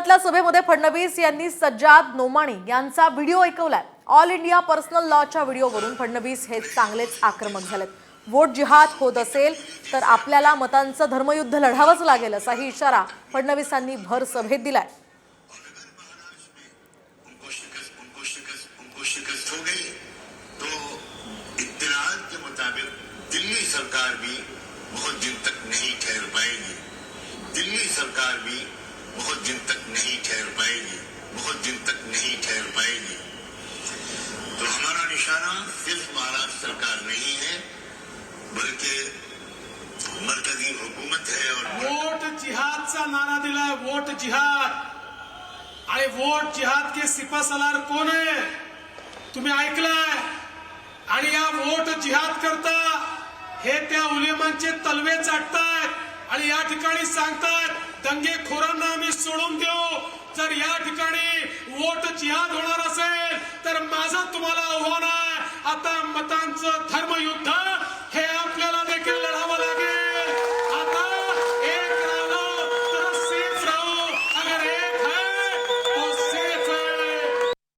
पुण्यातल्या सभेमध्ये फडणवीस यांनी सज्जाद नोमाणी यांचा व्हिडिओ ऐकवलाय। ऑल इंडिया पर्सनल लॉच्या व्हिडिओवरून फडणवीस हे चांगलेच आक्रमक झालेत। वोट जिहाद होत असेल तर आपल्याला मतांचं धर्मयुद्ध लढावंच लागेल असाही इशारा फडणवीसांनी भर सभेत दिलाय। दिल्ली सरकार भी बहुत दिन तक नहीं ठहर पाएगी। दिल्ली सरकार भी बहुत दिन तक नहीं ठहर पाएगी। बहुत दिन तक नहीं ठहर पाएगी। तो हमारा निशाना सिर्फ महाराष्ट्र सरकार नहीं है बल्कि मरकजी हुकूमत है। और वोट जिहादचा नारा दिलाय, वोट जिहाद। आणि वोट जिहाद के सिपासलार कोण आहे तुम्ही ऐकलाय? आणि या वोट जिहाद करता हे त्या उलेमांचे तलवे चाटतात आणि या ठिकाणी सांगतात दंगेखोरांना आम्ही सोडून देऊ। जर या ठिकाणी वोट जिहाद होणार असेल तर माझं तुम्हाला आव्हान आहे, आता मतांचं धर्मयुद्ध